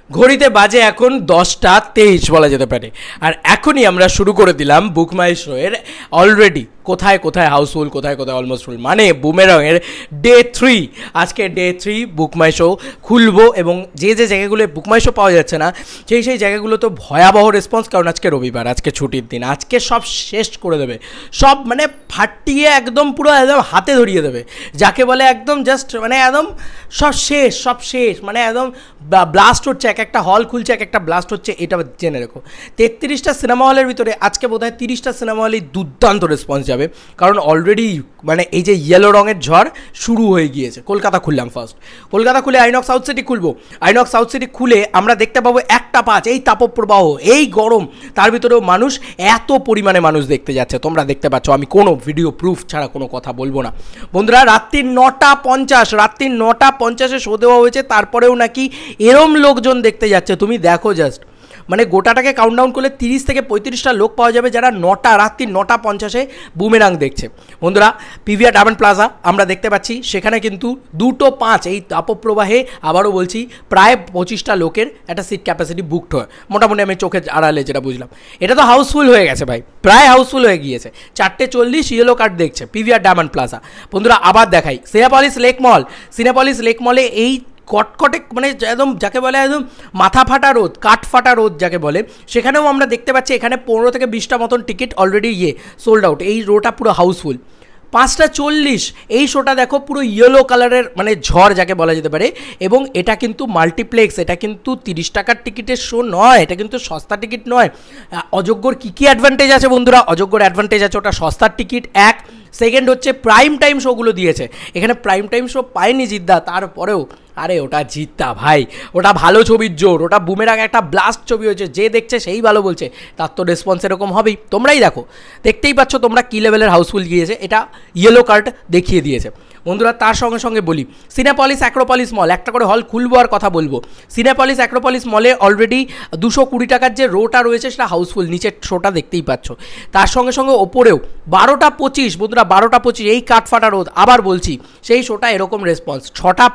ঘড়িতে বাজে এখন 10টা 23 বলা যেতে পারে। আর এখনই আমরা শুরু করে দিলাম বুক মাই শোয়ের অলরেডি কোথায় কোথায় হাউসফুল, কোথায় কোথায় অলমোস্ট ফুল, মানে বুমেরাংয়ের ডে 3। আজকে ডে 3 বুক মাই শো খুলবো এবং যে যে জায়গাগুলো বুক মাই শো পাওয়া যাচ্ছে না সেই জায়গাগুলো তো ভয়াবহ রেসপন্স, কারণ আজকে রবিবার, আজকে ছুটির দিন, আজকে সব শেষ করে দেবে, সব মানে ফাটিয়ে একদম পুরো একদম হাতে ধরিয়ে দেবে, যাকে বলে একদম জাস্ট মানে একদম সব শেষ মানে একদম ব্লাস্ট হচ্ছে, এক একটা হল খুলছে, এক একটা ব্লাস্ট হচ্ছে, এটা জেনে রেখো। 33টা সিনেমা হলের ভিতরে আজকে বোধ হয় 30টা সিনেমা হলেই দুর্দান্ত রেসপন্স যাবে, কারণ অলরেডি মানে এই যে ইয়েলো রঙের ঝড় শুরু হয়ে গিয়েছে। কলকাতা খুললাম ফার্স্ট, কলকাতা খুলে আইনক্স সাউথ সিটি খুলবো, আইনক্স সাউথ সিটি খুলে আমরা দেখতে পাবো 1টা 5, এই তাপপ্রবাহ, এই গরম, তার ভিতরেও মানুষ, এত পরিমাণে মানুষ দেখতে যাচ্ছে, তোমরা দেখতে পাচ্ছ। আমি কোনো ভিডিও প্রুফ ছাড়া কোনো কথা বলবো না বন্ধুরা। রাত্রির 9টা 50 শো দেওয়া হয়েছে, তারপরেও নাকি এরম লোকজন দেখতে যাচ্ছে, তুমি দেখো জাস্ট, মানে গোটাটাকে কাউন্টডাউন করলে 30 থেকে 35টা লোক পাওয়া যাবে যারা রাত্রি 9টা 50 বুমেরাং দেখছে। বন্ধুরা পিভিআর ডায়মন্ড প্লাজা আমরা দেখতে পাচ্ছি, সেখানে কিন্তু 2:05 এই তাপপ্রবাহে আবারও বলছি প্রায় 25টা লোকের একটা সিট ক্যাপাসিটি বুকড হয় মোটামুটি, আমি চোখের আড়ালে যেটা বুঝলাম। এটা তো হাউসফুল হয়ে গেছে ভাই, প্রায় হাউসফুল হয়ে গিয়েছে। 4:40 ইয়েলো কার্ড দেখছে পিভিআর ডায়মন্ড প্লাজা। বন্ধুরা আবার দেখাই সিনেপলিস লেক মলে এই কটকটে মানে একদম যাকে বলে একদম মাথা ফাটা রোদ, কাঠ ফাটা রোদ যাকে বলে, সেখানেও আমরা দেখতে পাচ্ছি এখানে 15 থেকে 20টা মতন টিকিট অলরেডি সোল্ড আউট। এই রোটা পুরো হাউসফুল। 5:40 এই শোটা দেখো, পুরো ইয়েলো কালারের মানে ঝড় যাকে বলা যেতে পারে, এবং এটা কিন্তু মাল্টিপ্লেক্স, এটা কিন্তু 30 টাকার টিকিটের শো নয়, এটা কিন্তু সস্তা টিকিট নয়। অযোগ্যর কী অ্যাডভান্টেজ আছে বন্ধুরা? অযোগ্যর অ্যাডভান্টেজ আছে ওটা সস্তার টিকিট, এক। সেকেন্ড হচ্ছে প্রাইম টাইম শোগুলো দিয়েছে, এখানে প্রাইম টাইম শো পায়নি জিদ্দা, তারপরেও আরে ওটা জিদ্দা ভাই, ওটা ভালো ছবির জোর, ওটা বুমেরাং একটা ব্লাস্ট ছবি হয়েছে, যে দেখছে সেই ভালো বলছে, তার তো রেসপন্স এরকম হবেই। তোমরাই দেখো, দেখতেই পাচ্ছ তোমরা কী লেভেলের হাউসফুল গিয়েছে, এটা ইয়েলো কার্ড দেখিয়ে দিয়েছে বন্ধুরা। তার সঙ্গে সঙ্গে বলি সিনেপলিস অ্যাক্রোপলিস মল, একটা করে হল খুলবো আর কথা বলবো। সিনেপলিস অ্যাক্রোপলিস মলে অলরেডি 220 টাকার যে রোটা রয়েছে সেটা হাউসফুল, নিচের শোটা দেখতেই পাচ্ছ। তার সঙ্গে সঙ্গে ওপরেও 12:25 বন্ধুরা, 12:25 এই কাঠফাটা রোদ, আবার বলছি সেই শোটা এরকম রেসপন্স। 6টা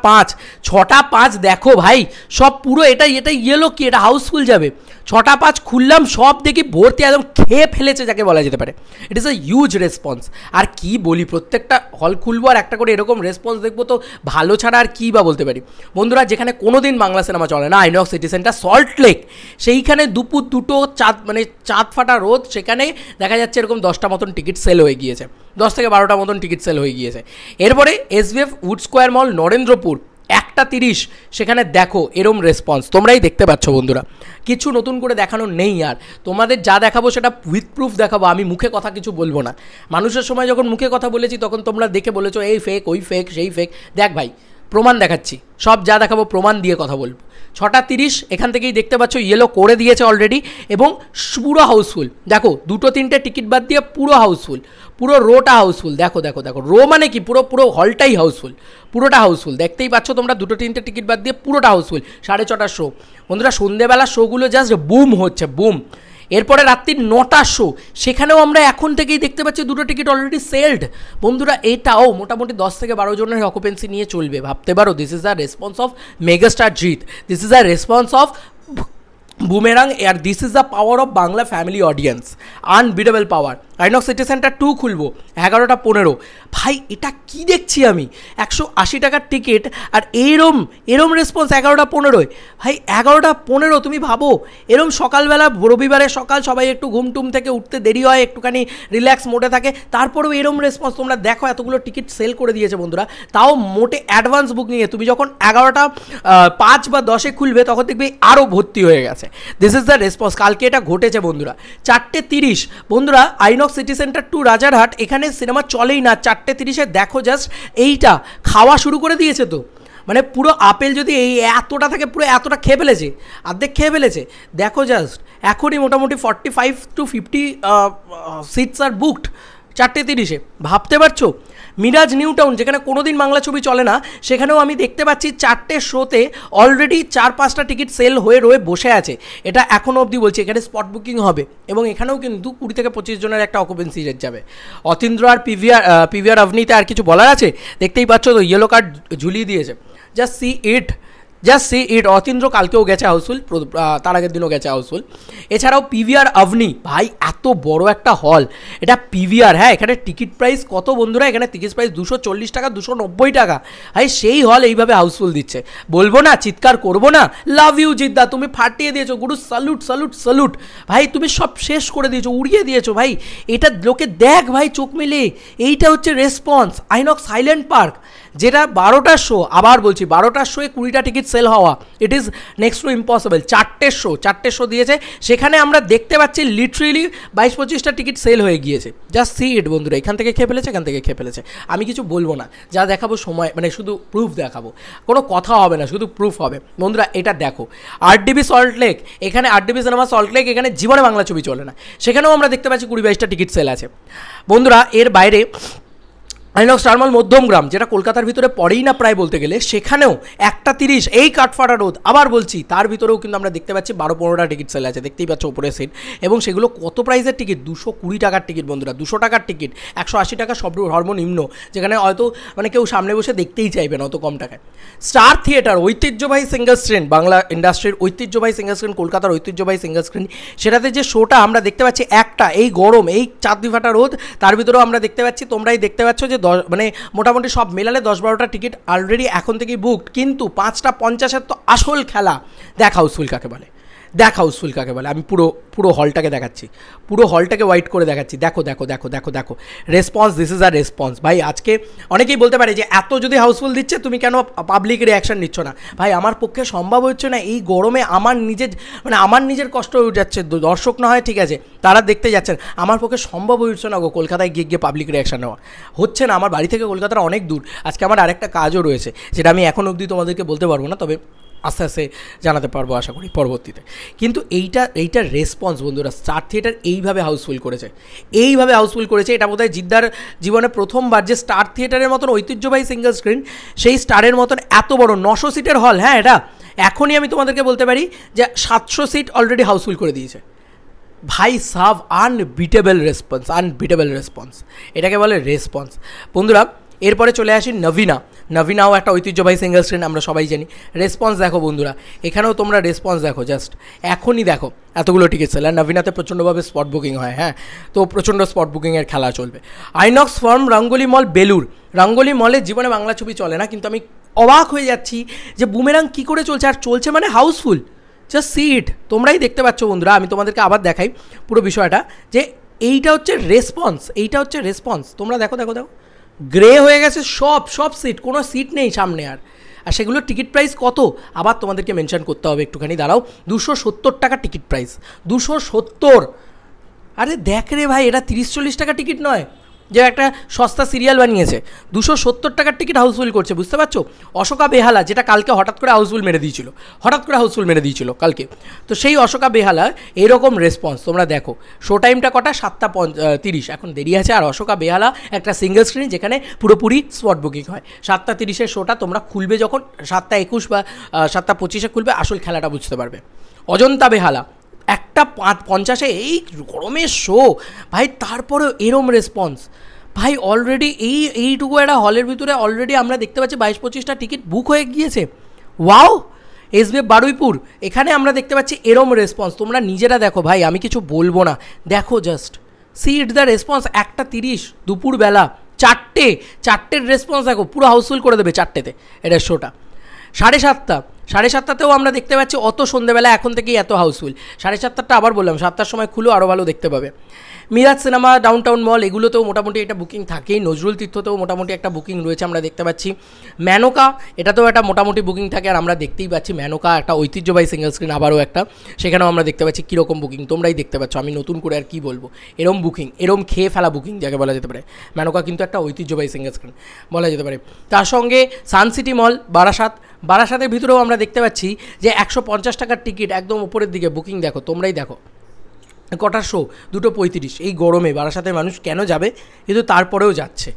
5 দেখো ভাই, সব পুরো এটা ইয়েলো কি, এটা হাউসফুল যাবে। 6টা 5 খুললাম, সব দেখি ভর্তি, একদম খেয়ে ফেলেছে যাকে বলা যেতে পারে। It is a huge response. আর কি বলি, প্রত্যেকটা হল খুলবো আর একটা করে এরকম রেসপন্স দেখবো, তো ভালো ছাড়া আর কী বা বলতে পারি বন্ধুরা। যেখানে কোনো দিন বাংলা সিনেমা চলে না, INOX City centre salt lake, সেইখানে দুপুর 2টো চাঁদ ফাটা রোদ, সেখানে দেখা যাচ্ছে এরকম 10টা মতন টিকিট সেল হয়ে গিয়েছে, 10 থেকে 12টা মতন টিকিট সেল হয়ে গিয়েছে। এরপরে এসভিএফ উড স্কোয়ার মল নরেন্দ্রপুর 1:30, সেখানে দেখো এরম রেসপন্স, তোমরাই দেখতে পাচ্ছ বন্ধুরা। কিছু নতুন করে দেখানো নেই, আর তোমাদের যা দেখাবো সেটা উইথ প্রুফ দেখাবো, আমি মুখে কথা কিছু বলবো না। মানুষের সময় যখন মুখে কথা বলেছি তখন তোমরা দেখে বলেছো এই ফেক, ওই ফেক, সেই ফেক। দেখ ভাই, প্রমাণ দেখাচ্ছি, সব যা দেখাবো প্রমাণ দিয়ে কথা বলবো। 6:30 এখান থেকেই দেখতে পাচ্ছ ইয়েলো করে দিয়েছে অলরেডি, এবং পুরো হাউসফুল। দেখো 2-3টে টিকিট বাদ দিয়ে পুরো হাউসফুল, পুরো রোটা হাউসফুল। দেখো রো মানে কি, পুরো হলটাই হাউসফুল, পুরোটা হাউসফুল, দেখতেই পাচ্ছ তোমরা। 2-3টে টিকিট বাদ দিয়ে পুরোটা হাউসফুল। 6:30 শো বন্ধুরা, সন্ধ্যেবেলার শোগুলো জাস্ট বুম হচ্ছে, বুম। এরপরে রাত্রি 9টার শো, সেখানেও আমরা এখন থেকেই দেখতে পাচ্ছি 2টো টিকিট অলরেডি সেলড বন্ধুরা। এটাও মোটামুটি 10 থেকে 12 জনের অকুপেন্সি নিয়ে চলবে, ভাবতে পারো। This is the response of megastar Jeet, this is the response of Boomerang, আর this is the power of Bangla family audience, unbeatable power. INOX City Centre 2 খুলবো 11:15। ভাই এটা কি দেখছি আমি, 180 টাকার টিকিট, আর এরম রেসপন্স 11:15। ভাই 11:15 তুমি ভাবো, এরম সকালবেলা, রবিবারের সকাল, সবাই একটু ঘুমটুম থেকে উঠতে দেরি হয়, একটুখানি রিল্যাক্স মোডে থাকে, তারপরেও এরম রেসপন্স। তোমরা দেখো এতগুলো টিকিট সেল করে দিয়েছে বন্ধুরা, তাও মোটে অ্যাডভান্স বুকিংয়ে। তুমি যখন 11:05 বা 10 খুলবে তখন দেখবে আরও ভর্তি হয়ে গেছে। দিস ইজ দ্য রেসপন্স, কালকে এটা ঘটেছে বন্ধুরা। 4:30 বন্ধুরা, আইনক্স সিটি সেন্টার 2 রাজারহাট, এখানে সিনেমা চলেই না। 4:30 দেখো জাস্ট এইটা খাওয়া শুরু করে দিয়েছে, তো মানে পুরো আপেল যদি এই এতটা থাকে, পুরো এতটা খেয়ে ফেলেছে, অর্ধেক খেয়ে ফেলেছে। দেখো জাস্ট এখনই মোটামুটি 45 to 50 সিটস আর বুকড 4:30। ভাবতে পারছো? মিরাজ নিউ টাউন, যেখানে কোনো দিন বাংলা ছবি চলে না, সেখানেও আমি দেখতে পাচ্ছি 4টে শোতে অলরেডি 4-5টা টিকিট সেল হয়ে বসে আছে। এটা এখনও অবধি বলছি, এখানে স্পট বুকিং হবে, এবং এখানেও কিন্তু 20 থেকে 25 জনের একটা অকুপেন্সি রেট যাবে। অতীন্দ্র আর পিভিআর অভনিতে আর কিছু বলার আছে? দেখতেই পাচ্ছ তো ইয়েলো কার্ড ঝুলিয়ে দিয়েছে, জাস্ট সি ইট। জাস্ট সি ইট। অতীন্দ্র কালকেও গেছে হাউসফুল, তার আগের দিনও গেছে হাউসফুল। এছাড়াও পিভিআর আভনি, ভাই এত বড় একটা হল, এটা পিভিআর। হ্যাঁ, এখানে টিকিট প্রাইস কত বন্ধুরা? এখানে টিকিট প্রাইস 240 টাকা, 290 টাকা। ভাই সেই হল এইভাবে হাউসফুল দিচ্ছে, বলবো না, চিৎকার করবো না? লাভ ইউ জিদ্দা, তুমি ফাটিয়ে দিয়েছো গুরু, স্যালুট স্যালুট স্যালুট ভাই, তুমি সব শেষ করে দিয়েছো, উড়িয়ে দিয়েছো ভাই। এটা লোকে দেখ ভাই চোখ মেলে, এইটা হচ্ছে রেসপন্স। আইনক্স সাইলেন্ট পার্ক, যেটা 12টার শো, আবার বলছি 12টার শোয়ে 20টা টিকিট সেল হওয়া, it is next to impossible. 4টে শো দিয়েছে, সেখানে আমরা দেখতে পাচ্ছি লিটারেলি 22-25টা টিকিট সেল হয়ে গিয়েছে। জাস্ট সি ইট বন্ধুরা, এখান থেকে খেয়ে ফেলেছে, এখান থেকে খেয়ে ফেলেছে। আমি কিছু বলবো না, যা দেখাবো সময়, মানে শুধু প্রুফ দেখাবো, কোনো কথা হবে না, শুধু প্রুফ হবে। বন্ধুরা এটা দেখো, আরডিবি সল্টলেক, এখানে আরডিবি সিনেমা সল্টলেক, এখানে জীবনে বাংলা ছবি চলে না, সেখানেও আমরা দেখতে পাচ্ছি 20-22টা টিকিট সেল আছে। বন্ধুরা এর বাইরে আইনক্স টার্মাল মধ্যমগ্রাম, যেটা কলকাতার ভিতরে পড়েই না প্রায় বলতে গেলে, সেখানেও 1:30 এই কাঠফাটা রোদ, আবার বলছি তার ভিতরেও কিন্তু আমরা দেখতে পাচ্ছি 12-15টা টিকিট সেল আছে, দেখতেই পাচ্ছ উপরে সিট। এবং সেগুলো কত প্রাইসের টিকিট? 220 টাকার টিকিট বন্ধুরা, 200 টাকার টিকিট, 180 টাকা সর্বনিম্ন, যেখানে হয়তো মানে কেউ সামনে বসে দেখতেই চাইবে না অত কম টাকায়। স্টার থিয়েটার, ঐতিহ্যবাহী সিঙ্গল স্ক্রিন, বাংলা ইন্ডাস্ট্রির ঐতিহ্যবাহী সিঙ্গল স্ক্রিন, কলকাতার ঐতিহ্যবাহী সিঙ্গল স্ক্রিন, সেটাতে যে শোটা আমরা দেখতে পাচ্ছি, একটা এই গরম, এই চাঁদনি ফাটা রোদ, তার ভিতরেও আমরা দেখতে পাচ্ছি, তোমরাই দেখতে পাচ্ছ যে মানে মোটামুটি সব মেলালে 10-12টা টিকিট অলরেডি এখন থেকেই বুকড। কিন্তু 5:50 তো আসল খেলা। দেখ হাউসফুল কাকে বলে, দেখ হাউসফুল কাকে বলে। আমি পুরো হলটাকে দেখাচ্ছি, পুরো হলটাকে ওয়াইট করে দেখাচ্ছি। দেখো দেখো দেখো দেখো দেখো রেসপন্স, দিস ইজ আর রেসপন্স। ভাই আজকে অনেকেই বলতে পারে যে এত যদি হাউসফুল দিচ্ছে, তুমি কেন পাবলিক রিয়াকশন নিচ্ছ না? ভাই আমার পক্ষে সম্ভব হচ্ছে না, এই গরমে আমার নিজের কষ্ট হয়ে যাচ্ছে। দর্শক না হয় ঠিক আছে, তারা দেখতে যাচ্ছেন, আমার পক্ষে সম্ভব হয়ে উঠছে না গো কলকাতায় গিয়ে পাবলিক রিয়াকশন নেওয়া, হচ্ছে না। আমার বাড়ি থেকে কলকাতাটা অনেক দূর, আজকে আমার আরেকটা কাজও রয়েছে, যেটা আমি এখন অবধি তোমাদেরকে বলতে পারবো না, তবে আস্তে আস্তে জানাতে পারবো আশা করি পরবর্তীতে। কিন্তু এইটার রেসপন্স বন্ধুরা, স্টার থিয়েটার এইভাবে হাউসফুল করেছে। এটা বোধহয় জিদ্দার জীবনে প্রথমবার যে স্টার থিয়েটারের মতন ঐতিহ্যবাহী সিঙ্গল স্ক্রিন, সেই স্টারের মতন এত বড় 900 সিটের হল। হ্যাঁ, এটা এখনই আমি তোমাদেরকে বলতে পারি যে 700 সিট অলরেডি হাউসফুল করে দিয়েছে। ভাই সাব, আনবিটেবল রেসপন্স, এটাকে বলে রেসপন্স বন্ধুরা। এরপরে চলে আসি নবীনাও একটা ঐতিহ্যবাহী সিঙ্গল স্ক্রিন, আমরা সবাই জানি। রেসপন্স দেখো বন্ধুরা, এখানেও তোমরা রেসপন্স দেখো, জাস্ট এখনই দেখো এতগুলো টিকিট সেল। আর নবীনাতে প্রচণ্ডভাবে স্পট বুকিং হয়, হ্যাঁ, তো প্রচণ্ড স্পট বুকিংয়ের খেলা চলবে। আইনক্স ফার্ম রঙ্গোলি মল বেলুর, রঙ্গোলি মলে জীবনে বাংলা ছবি চলে না, কিন্তু আমি অবাক হয়ে যাচ্ছি যে বুমেরাং কী করে চলছে, আর চলছে মানে হাউসফুল। জাস্ট সি ইট, তোমরাই দেখতে পাচ্ছ বন্ধুরা। আমি তোমাদেরকে আবার দেখাই পুরো বিষয়টা, যে এইটা হচ্ছে রেসপন্স। তোমরা দেখো দেখো দেখো, গ্রে হয়ে গেছে সব সিট, কোনো সিট নেই সামনে আর সেগুলোর টিকিট প্রাইস কত আবার তোমাদেরকে মেনশন করতে হবে, একটুখানি দাঁড়াও। 270 টাকা টিকিট প্রাইস, 270। আরে দেখ রে ভাই, এটা 30-40 টাকা টিকিট নয় যে একটা সস্তা সিরিয়াল বানিয়েছে, 270 টাকার টিকিট হাউসফুল করছে, বুঝতে পারছো? অশোকা বেহালা, যেটা কালকে হঠাৎ করে হাউসফুল মেরে দিয়েছিল কালকে, তো সেই অশোকা বেহালা এরকম রেসপন্স তোমরা দেখো। শো টাইমটা কটা? 7:30, এখন দেরি আছে। আর অশোকা বেহালা একটা সিঙ্গল স্ক্রিন, যেখানে পুরোপুরি স্পট বুকিং হয়। 7:30-এর শোটা তোমরা খুলবে যখন, 7:21 বা 7:25-এ খুলবে, আসল খেলাটা বুঝতে পারবে। অজন্তা বেহালা 1:50 এই গরমের শো ভাই, তারপরেও এরম রেসপন্স। ভাই অলরেডি এইটুকু একটা হলের ভিতরে অলরেডি আমরা দেখতে পাচ্ছি 22-25টা টিকিট বুক হয়ে গিয়েছে। ওয়াও, এসবিএফ বারুইপুর, এখানে আমরা দেখতে পাচ্ছি এরম রেসপন্স। তোমরা নিজেরা দেখো ভাই, আমি কিছু বলবো না, দেখো just see it the response. 1:30 দুপুরবেলা, 4টের রেসপন্স দেখো, পুরো হাউসফুল করে দেবে 4টেতে এটার শোটা। 7:30তেও আমরা দেখতে পাচ্ছি অত সন্ধ্যেবেলা এখন থেকেই এত হাউসফুল। 7:30টা আবার বললাম, 7টার সময় খুলো, আরও ভালো দেখতে পাবে। মিরাজ সিনেমা, ডাউনটাউন মল, এগুলোতেও মোটামুটি একটা বুকিং থাকেই। নজরুল তীর্থতেও মোটামুটি একটা বুকিং রয়েছে, আমরা দেখতে পাচ্ছি। মেনকা, এটাতেও একটা মোটামুটি বুকিং থাকে, আর আমরা দেখতেই পাচ্ছি মেনকা একটা ঐতিহ্যবাহী সিঙ্গল স্ক্রিন, আবারও একটা, সেখানেও আমরা দেখতে পাচ্ছি কীরকম বুকিং, তোমরাই দেখতে পাচ্ছ। আমি নতুন করে আর কি বলবো, এরম বুকিং, এরম খেয়ে ফেলা বুকিং যাকে বলা যেতে পারে। মেনকা কিন্তু একটা ঐতিহ্যবাহী সিঙ্গল স্ক্রিন বলা যেতে পারে। তার সঙ্গে সানসিটি মল বারাসাতের ভিতরেও আমরা দেখতে পাচ্ছি যে 150 টাকার টিকিট, একদম উপরের দিকে বুকিং দেখো, তোমরাই দেখো। কটার শো? 2:35। এই গরমে বারাসাতের মানুষ কেন যাবে, কিন্তু তারপরেও যাচ্ছে।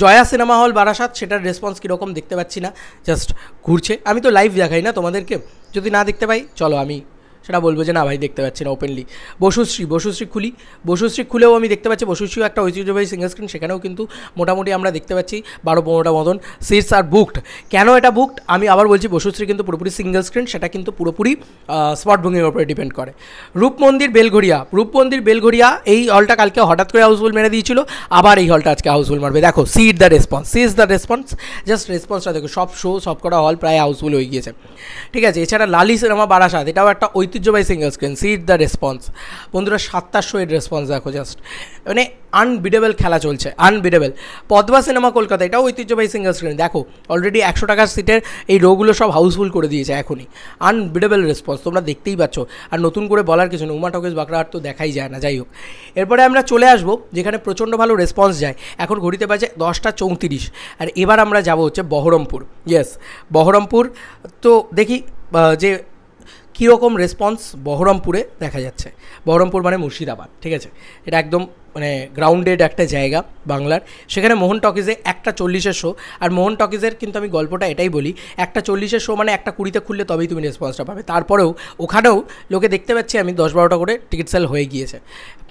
জয়া সিনেমা হল বারাসাত, সেটার রেসপন্স কীরকম দেখতে পাচ্ছি না, জাস্ট ঘুরছে। আমি তো লাইভ দেখাই না তোমাদেরকে, যদি না দেখতে পাই চলো আমি সেটা বলবো যে না ভাই দেখতে পাচ্ছি না ওপেনলি। বসুশ্রী খুলেও আমি দেখতে পাচ্ছি, বসুশ্রীও একটা ঐতিহ্যবাহী সিঙ্গেল স্ক্রিন, সেখানেও কিন্তু মোটামুটি আমরা দেখতে পাচ্ছি 12-15টা মতন সিটস আর বুকড। কেন এটা বুকড আমি আবার বলছি, বসুশ্রী কিন্তু পুরোপুরি সিঙ্গেল স্ক্রিন, সেটা কিন্তু পুরোপুরি স্পট বুকিংয়ের উপরে ডিপেন্ড করে। রূপমন্দির বেলঘড়িয়া এই হলটা কালকে হঠাৎ করে হাউসফুল মেরে দিয়েছিল, আবার এই হলটা আজকে হাউসফুল মারবে। দেখো সি দ্য রেসপন্স, জাস্ট রেসপন্সটা দেখো, সব কটা হল প্রায় হাউসফুল হয়ে গিয়েছে, ঠিক আছে। এছাড়া লালি সিনেমা বারাসাত, এটাও একটা ঐতিহ্যবাহী single screen, C the response. বন্ধুরা 700 এর রেসপন্স দেখো, জাস্ট মানে আনবিডেবল খেলা চলছে, আনবিডেবল। পদ্মা সিনেমা কলকাতা, এটাও ঐতিহ্যবাহী সিঙ্গেল স্ক্রিন, দেখো অলরেডি 100 টাকার সিটের এই রোগুলো সব হাউসফুল করে দিয়েছে এখনই, আনবিডেবল রেসপন্স, তোমরা দেখতেই পাচ্ছ। আর নতুন করে বলার কিছু নেই, উমা টকিজ বাঁকড়াহাট তো দেখাই যায় না। যাই হোক, এরপরে আমরা চলে আসবো যেখানে প্রচণ্ড ভালো রেসপন্স যায়, এখন ঘড়িতে বাজে 10:34, আর এবার আমরা যাব হচ্ছে বহরমপুর। ইয়েস, বহরমপুর, তো দেখি যে কীরকম রেসপন্স বহরমপুরে দেখা যাচ্ছে। বহরমপুর মানে মুর্শিদাবাদ, ঠিক আছে, এটা একদম মানে গ্রাউন্ডেড একটা জায়গা বাংলার। সেখানে মোহন টকিজে 1:40 শো, আর মোহন টকিজের কিন্তু আমি গল্পটা এটাই বলি, 1:40 শো মানে 1:20 খুললে তবেই তুমি রেসপন্সটা পাবে। তারপরেও ওখানেও লোকে দেখতে পাচ্ছি আমি 10-12টা করে টিকিট সেল হয়ে গিয়েছে।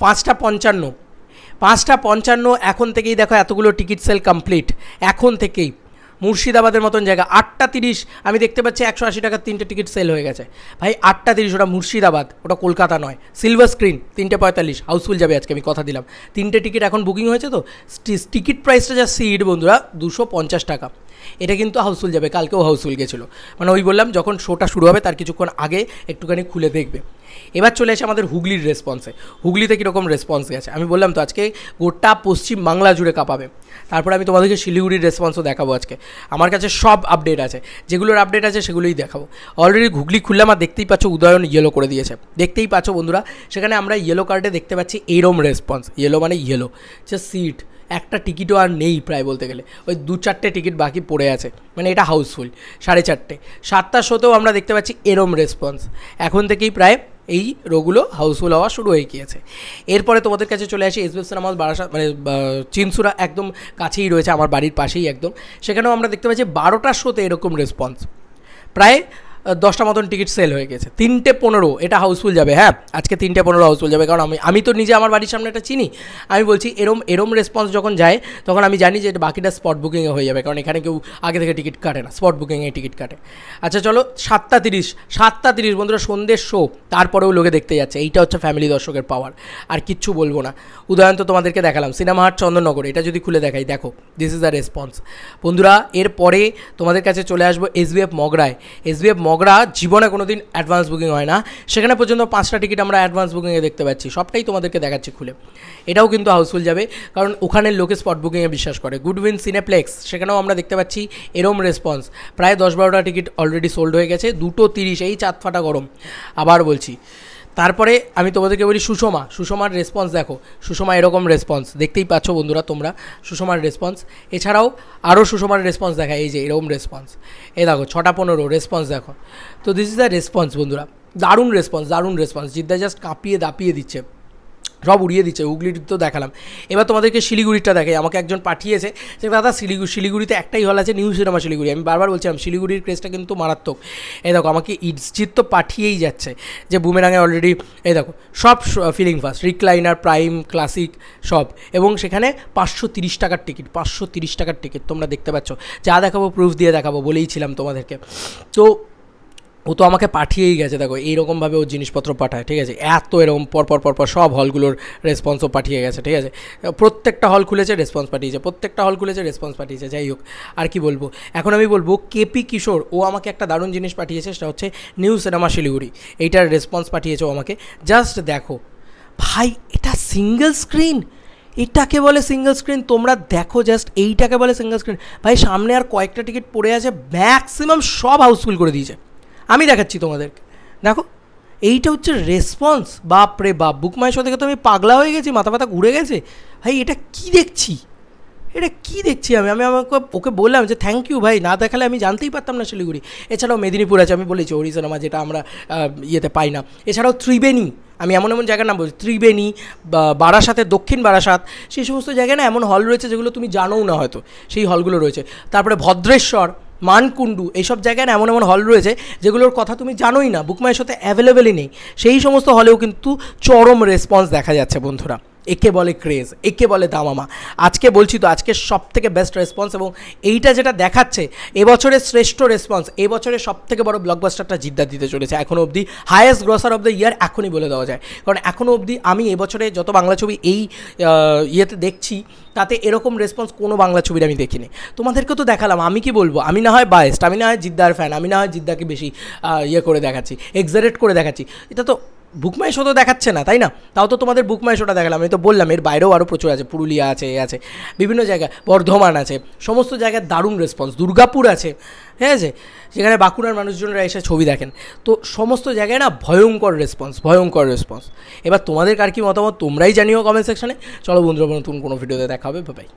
5:55 এখন থেকেই দেখো এতগুলো টিকিট সেল কমপ্লিট, এখন থেকেই। মুর্শিদাবাদের মতন জায়গা 8:30 আমি দেখতে পাচ্ছি 180 টাকার 3টে টিকিট সেল হয়ে গেছে ভাই। 8:30, ওটা মুর্শিদাবাদ, ওটা কলকাতা নয়। সিলভার স্ক্রিন 3:45 হাউসফুল যাবে আজকে, আমি কথা দিলাম। 3টে টিকিট এখন বুকিং হয়েছে, তো টিকিট প্রাইসটা যা সিট বন্ধুরা 250 টাকা, এটা কিন্তু হাউসফুল যাবে, কালকেও হাউসফুল গেছিলো। মানে ওই বললাম যখন শোটা শুরু হবে তার কিছুক্ষণ আগে একটুখানি খুলে দেখবে। এবার চলে আসে আমাদের হুগলির রেসপন্সে। হুগলিতে কীরকম রেসপন্স গেছে আমি বললাম তো, আজকে গোটা পশ্চিম বাংলা জুড়ে কাঁপাবে। তারপরে আমি তোমাদেরকে শিলিগুড়ির রেসপন্সও দেখাবো আজকে, আমার কাছে সব আপডেট আছে, যেগুলোর আপডেট আছে সেগুলোই দেখাবো। অলরেডি হুগলি খুললাম, আর দেখতেই পাচ্ছ উদয়ন ইয়েলো করে দিয়েছে, দেখতেই পাচ্ছ বন্ধুরা। সেখানে আমরা ইয়েলো কার্ডে দেখতে পাচ্ছি এইরম রেসপন্স, ইয়েলো মানে ইয়েলো, জাস্ট সিট একটা টিকিটও আর নেই প্রায় বলতে গেলে, ওই 2-4টে টিকিট বাকি পড়ে আছে, মানে এটা হাউসফুল। 4:30 7টার শোতেও আমরা দেখতে পাচ্ছি এরম রেসপন্স, এখন থেকেই প্রায় এই রোগুলো হাউসফুল হওয়া শুরু হয়ে গিয়েছে। এরপরে তোমাদের কাছে চলে আসি এসবিএফ সিনেমা বারাসাত, মানে চিনসুরা একদম কাছেই রয়েছে, আমার বাড়ির পাশেই একদম। সেখানেও আমরা দেখতে পাচ্ছি 12টার শোতে এরকম রেসপন্স, প্রায় 10টা মতন টিকিট সেল হয়ে গেছে। 3:15 এটা হাউসফুল যাবে, হ্যাঁ আজকে 3:15 হাউসফুল যাবে, কারণ আমি তো নিজে আমার বাড়ির সামনে এটা চিনি, আমি বলছি এরম রেসপন্স যখন যায় তখন আমি জানি যে এটা বাকিটা স্পট বুকিংয়ে হয়ে যাবে, কারণ এখানে কেউ আগে থেকে টিকিট কাটে না, স্পট বুকিংয়ে টিকিট কাটে। আচ্ছা চলো 7:30 বন্ধুরা সন্ধ্যের শো, তারপরেও লোকে দেখতে যাচ্ছে, এইটা হচ্ছে ফ্যামিলি দর্শকের পাওয়ার, আর কিচ্ছু বলবো না। উদয়ন তো তোমাদেরকে দেখালাম, সিনেমা হাট চন্দননগর, এটা যদি খুলে দেখাই দেখো, দিস ইজ দ্য রেসপন্স বন্ধুরা। এরপরে তোমাদের কাছে চলে আসবো এসবিএফ মগরায়। এসবিএফ মগরা জীবনে কোনো দিন অ্যাডভান্স বুকিং হয় না, সেখানে পর্যন্ত 5টা টিকিট আমরা অ্যাডভান্স বুকিংয়ে দেখতে পাচ্ছি, সবটাই তোমাদেরকে দেখাচ্ছি খুলে। এটাও কিন্তু হাউসফুল যাবে, কারণ ওখানের লোকে স্পট বুকিংয়ে বিশ্বাস করে। গুডউইন সিনেপ্লেক্স, সেখানেও আমরা দেখতে পাচ্ছি এরম রেসপন্স, প্রায় 10-12টা টিকিট অলরেডি সোল্ড হয়ে গেছে। 2:30 এই চাঁদ ফাটা গরম, আবার বলছি। তারপরে আমি তোমাদেরকে বলি সুষমার রেসপন্স দেখো, সুষমা এরকম রেসপন্স দেখতেই পাচ্ছ বন্ধুরা তোমরা, সুষমার রেসপন্স। এছাড়াও আরও সুষমার রেসপন্স দেখায়, এই যে এরকম রেসপন্স, এই দেখো 6:15 রেসপন্স দেখো। তো দিস ইজ দ্য রেসপন্স বন্ধুরা, দারুণ রেসপন্স, জিদ্দা জাস্ট কাঁপিয়ে দাপিয়ে দিচ্ছে, সব উড়িয়ে দিচ্ছে। হুগলির তো দেখালাম, এবার তোমাদেরকে শিলিগুড়িটা দেখাই। আমাকে একজন পাঠিয়েছে যে দাদা শিলিগুড়িতে একটাই হল আছে, নিউ সিনেমা শিলিগুড়ি। আমি বারবার বলছিলাম শিলিগুড়ির ক্রেজটা কিন্তু মারাত্মক। এই দেখো আমাকে ইটজিৎ তো পাঠিয়েই যাচ্ছে যে বুমেরাঙে অলরেডি, এই দেখো সব filling fast, recliner, prime, classic সব, এবং সেখানে 530 টাকার টিকিট, 530 টাকার টিকিট তোমরা দেখতে পাচ্ছ। যা দেখাবো প্রুফ দিয়ে দেখাবো বলেইছিলাম তোমাদেরকে। তো ও তো আমাকে পাঠিয়েই গেছে, দেখো এইরকমভাবে ও জিনিসপত্র পাঠায়, ঠিক আছে। এত এরকম পরপর সব হলগুলোর রেসপন্সও পাঠিয়ে গেছে, ঠিক আছে। প্রত্যেকটা হল খুলেছে, রেসপন্স পাঠিয়েছে, যাই হোক আর কি বলবো। এখন আমি বলবো কেপি কিশোর, ও আমাকে একটা দারুণ জিনিস পাঠিয়েছে, সেটা হচ্ছে নিউ সিনেমা শিলিগুড়ি, এইটার রেসপন্স পাঠিয়েছে ও আমাকে। জাস্ট দেখো ভাই, এটা সিঙ্গেল স্ক্রিন, এটাকে বলে সিঙ্গেল স্ক্রিন, তোমরা দেখো জাস্ট, এইটাকে বলে সিঙ্গেল স্ক্রিন ভাই। সামনে আর কয়েকটা টিকিট পড়ে আছে, ম্যাক্সিমাম সব হাউসফুল করে দিয়েছে। আমি দেখাচ্ছি তোমাদেরকে, দেখো এইটা হচ্ছে রেসপন্স। বাপ রে বাপ, বুক মাই শো দেখে তো আমি পাগলা হয়ে গেছি, মাথা ব্যথা ঘুরে গেছে ভাই। এটা কি দেখছি আমি আমাকে ওকে বললাম যে থ্যাংক ইউ ভাই, না দেখালে আমি জানতেই পারতাম না শিলিগুড়ি। এছাড়াও মেদিনীপুর আছে, আমি বলেছি ওড়ি সিনেমা, যেটা আমরা ইয়েতে পাই না। এছাড়াও ত্রিবেণী, আমি এমন জায়গার নাম বলছি, ত্রিবেণী, বারাসাতে, দক্ষিণ বারাসাত, সেই সমস্ত জায়গায় না এমন হল রয়েছে যেগুলো তুমি জানোও না হয়তো, সেই হলগুলো রয়েছে। তারপরে ভদ্রেশ্বর, মানকুণ্ডু, এইসব জায়গায় এমন এমন হল রয়েছে যেগুলোর কথা তুমি জানোই না, বুক মাই শোতে অ্যাভেলেবেলই নেই। সেই সমস্ত হলেও কিন্তু চরম রেসপন্স দেখা যাচ্ছে বন্ধুরা। একে বলে ক্রেজ, একে বলে দামামা। আজকে বলছি তো, আজকে সব থেকে বেস্ট রেসপন্স, এবং এইটা যেটা দেখাচ্ছে এবছরের শ্রেষ্ঠ রেসপন্স, এবছরের সব থেকে বড় ব্লকবাস্টারটা জিদ্দার দিতে চলেছে এখনও অবধি। Highest grosser of the year এখনই বলে দেওয়া যায়, কারণ এখনও অবধি আমি এবছরে যত বাংলা ছবি এই ইয়েতে দেখছি, তাতে এরকম রেসপন্স কোনো বাংলা ছবির আমি দেখিনি। তোমাদেরকে তো দেখালাম, আমি কি বলবো, আমি না হয় বায়েস্ট, আমি না হয় জিদ্দার ফ্যান, আমি না হয় জিদ্দাকে বেশি ইয়ে করে দেখাচ্ছি, এক্সারেট করে দেখাচ্ছি। এটা তো বুক মাই শো তো দেখাচ্ছে না, তাই না? তাও তো তোমাদের বুক মাই শোটা দেখালাম। আমি তো বললাম এর বাইরেও আরও প্রচুর আছে, পুরুলিয়া আছে, এ আছে, বিভিন্ন জায়গায়, বর্ধমান আছে, সমস্ত জায়গায় দারুণ রেসপন্স, দুর্গাপুর আছে, ঠিক আছে, সেখানে বাঁকুড়ার মানুষজনরা এসে ছবি দেখেন। তো সমস্ত জায়গায় না ভয়ঙ্কর রেসপন্স, ভয়ঙ্কর রেসপন্স। এবার তোমাদের কার কী মতামত তোমরাই জানিও কমেন্ট সেকশানে। চলো বন্ধুরা, নতুন কোনো ভিডিওতে দেখা হবে, বাই।